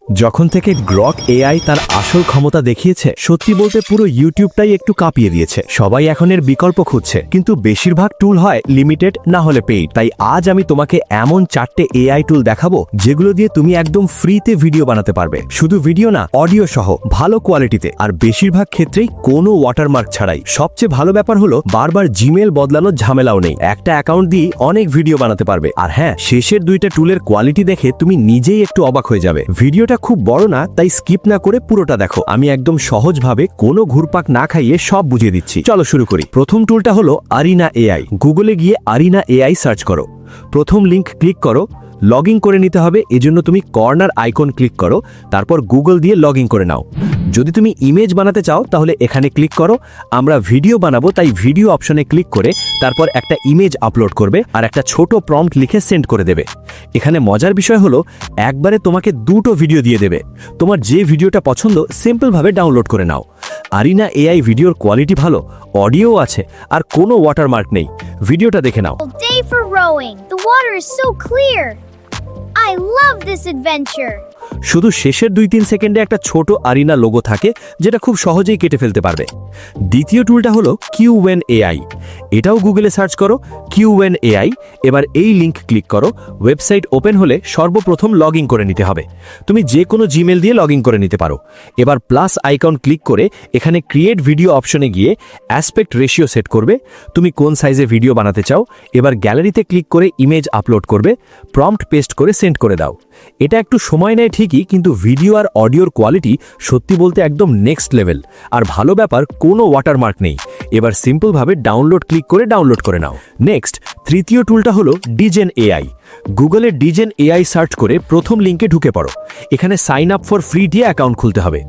যখন থেকে Grok AI তার আসল ক্ষমতা দেখিয়েছে, সত্যি বলতে পুরো ইউটিউবটাই একটু কাঁপিয়ে দিয়েছে। সবাই এখন এর বিকল্প খুঁজছে, কিন্তু বেশিরভাগ টুল হয় লিমিটেড না হলে পেইড। তাই আজ আমি তোমাকে এমন 4টে এআই টুল দেখাবো যেগুলো দিয়ে তুমি একদম ফ্রিতে ভিডিও বানাতে পারবে। শুধু ভিডিও না, অডিও সহ ভালো কোয়ালিটিতে, আর বেশিরভাগ ক্ষেত্রেই কোনো ওয়াটারমার্ক ছাড়াই। সবচেয়ে ভালো ব্যাপার হলো বারবার জিমেল বদলানোর ঝামেলাও নেই। একটা অ্যাকাউন্ট দিয়ে অনেক ভিডিও বানাতে পারবে। আর হ্যাঁ, শেষের 2টা টুলের কোয়ালিটি দেখে তুমি নিজেই একটু অবাক হয়ে যাবে। ভিডিওটা খুব বড় না, তাই স্কিপ না করে পুরোটা দেখো। আমি একদম সহজভাবে কোনো ঘুরপাক না খাইয়ে সব বুঝিয়ে দিচ্ছি। চলো শুরু করি। প্রথম টুলটা হলো আরিনা এআই। গুগলে গিয়ে আরিনা এআই সার্চ করো, প্রথম লিংক ক্লিক করো। লগ ইন করে নিতে হবে, এজন্য তুমি কর্নার আইকন ক্লিক করো, তারপর গুগল দিয়ে লগ ইন করে নাও। যদি তুমি ইমেজ বানাতে চাও তাহলে এখানে ক্লিক করো। আমরা ভিডিও বানাবো, তাই ভিডিও অপশনে ক্লিক করে তারপর একটা ইমেজ আপলোড করবে আর একটা ছোট প্রম্পট লিখে সেন্ড করে দেবে। এখানে মজার বিষয় হলো একবারে তোমাকে 2টো ভিডিও দিয়ে দেবে। তোমার যে ভিডিওটা পছন্দ সিম্পলভাবে ডাউনলোড করে নাও। আরিনা এআই ভিডিওর কোয়ালিটি ভালো, অডিও আছে, আর কোনো ওয়াটারমার্ক নেই। ভিডিওটা দেখে নাও। Day for rowing. The water is so clear. I love this adventure. শুধু শেষের 2-3 সেকেন্ডে একটা ছোট আরিনা লোগো থাকে, যেটা খুব সহজেই কেটে ফেলতে পারবে। দ্বিতীয় টুলটা হলো কিউএন এআই। এটাও গুগলে সার্চ করো কিউএন এআই। এবার এই লিংক ক্লিক করো। ওয়েবসাইট ওপেন হলে সর্বপ্রথম লগ ইন করে নিতে হবে। তুমি যে কোনো জিমেল দিয়ে লগ ইন করে নিতে পারো। এবার প্লাস আইকন ক্লিক করে এখানে ক্রিয়েট ভিডিও অপশনে গিয়ে অ্যাসপেক্ট রেশিও সেট করবে। তুমি কোন সাইজে ভিডিও বানাতে চাও। এবার গ্যালারিতে ক্লিক করে ইমেজ আপলোড করবে, প্রম্পট পেস্ট করে সেন্ড করে দাও। এটা একটু সময় নেয় ঠিকই, কিন্তু ভিডিও আর অডিওর কোয়ালিটি সত্যি বলতে একদম নেক্সট লেভেল। আর ভালো ব্যাপার, কোনো ওয়াটারমার্ক নেই। এবার সিম্পলভাবে ডাউনলোড ক্লিক করে ডাউনলোড করে নাও। নেক্সট তৃতীয় টুলটা হলো ডিজেন এআই। গুগলে ডিজেন এআই সার্চ করে প্রথম লিঙ্কে ঢুকে পড়ো। এখানে সাইন আপ ফর ফ্রি দিয়ে অ্যাকাউন্ট খুলতে হবে।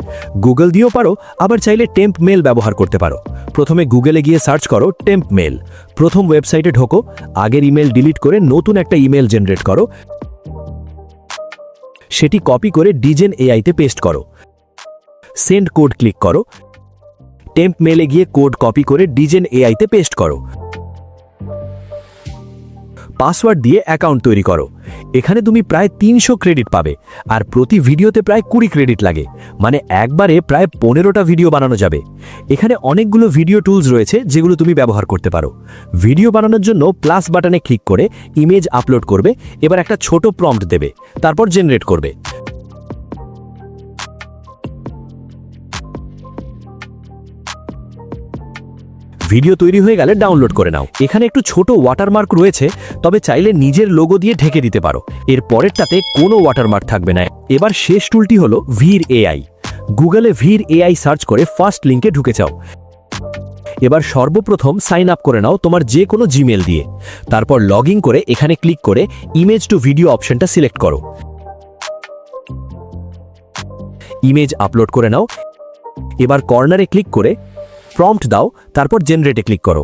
গুগল দিয়েও পারো, আবার চাইলে টেম্প মেল ব্যবহার করতে পারো। প্রথমে গুগলে গিয়ে সার্চ করো টেম্প মেল। প্রথম ওয়েবসাইটে ঢোকো, আগের ইমেল ডিলিট করে নতুন একটা ইমেল জেনারেট করো। সেটি কপি করে ডিজেন এআইতে পেস্ট করো। সেন্ড কোড ক্লিক করো। টেম্প মেলে গিয়ে কোড কপি করে ডিজেন এআইতে পেস্ট করো। পাসওয়ার্ড দিয়ে অ্যাকাউন্ট তৈরি করো। এখানে তুমি প্রায় 300 ক্রেডিট পাবে, আর প্রতি ভিডিওতে প্রায় 20 ক্রেডিট লাগে। মানে একবারে প্রায় 15টা ভিডিও বানানো যাবে। এখানে অনেকগুলো ভিডিও টুলস রয়েছে যেগুলো তুমি ব্যবহার করতে পারো। ভিডিও বানানোর জন্য প্লাস বাটনে ক্লিক করে ইমেজ আপলোড করবে। এবার একটা ছোট প্রম্পট দেবে, তারপর জেনারেট করবে। ভিডিও তৈরি হয়ে গেলে ডাউনলোড করে নাও। এখানে একটু ছোট ওয়াটারমার্ক রয়েছে, তবে চাইলে নিজের লোগো দিয়ে ঢেকে দিতে পারো। এর পরেরটাতে কোনো ওয়াটারমার্ক থাকবে না। এবার শেষ টুলটি হলো ভির এআই। গুগলে ভির এআই সার্চ করে ফার্স্ট লিঙ্কে ঢুকে যাও। এবার সর্বপ্রথম সাইন আপ করে নাও তোমার যে কোনো জিমেল দিয়ে। তারপর লগ ইন করে এখানে ক্লিক করে ইমেজ টু ভিডিও অপশনটা সিলেক্ট করো। ইমেজ আপলোড করে নাও। এবার কর্নারে ক্লিক করে প্রম্পট দাও, তারপর জেনারেটে ক্লিক করো।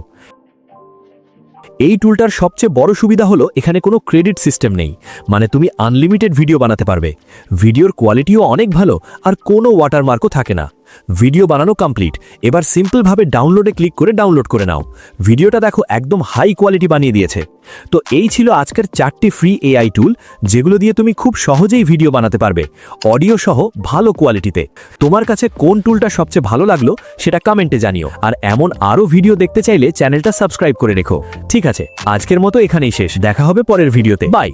এই টুলটার সবচেয়ে বড় সুবিধা হলো এখানে কোনো ক্রেডিট সিস্টেম নেই। মানে তুমি আনলিমিটেড ভিডিও বানাতে পারবে। ভিডিওর কোয়ালিটিও অনেক ভালো, আর কোনো ওয়াটারমার্কও থাকে না। ভিডিও বানানো কমপ্লিট। এবার সিম্পলভাবে ডাউনলোডে ক্লিক করে ডাউনলোড করে নাও। ভিডিওটা দেখো একদম হাই কোয়ালিটি বানিয়ে দিয়েছে। তো এই ছিল আজকের 4টি ফ্রি এআই টুল, যেগুলো দিয়ে তুমি খুব সহজেই ভিডিও বানাতে পারবে, অডিও সহ ভালো কোয়ালিটিতে। তোমার কাছে কোন টুলটা সবচেয়ে ভালো লাগলো সেটা কমেন্টে জানিও। আর এমন আরও ভিডিও দেখতে চাইলে চ্যানেলটা সাবস্ক্রাইব করে রেখো। ঠিক আছে, আজকের মতো এখানেই শেষ। দেখা হবে পরের ভিডিওতে। বাই।